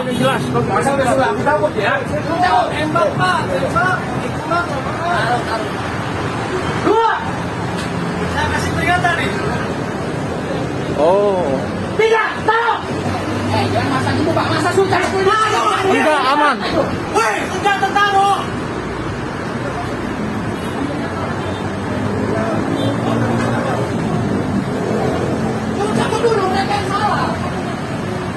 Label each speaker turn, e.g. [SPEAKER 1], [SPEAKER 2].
[SPEAKER 1] Ini jelas. Masa udah sudah aku takut ya.
[SPEAKER 2] Tembak Pak, tembak.
[SPEAKER 1] Dua.
[SPEAKER 2] Saya kasih peringatan nih.
[SPEAKER 3] Oh.
[SPEAKER 1] Tiga. Taruh.
[SPEAKER 4] Jangan masa itu Pak, masa sudah.
[SPEAKER 3] Enggak, aman.
[SPEAKER 2] Woi, sudah tertaruh.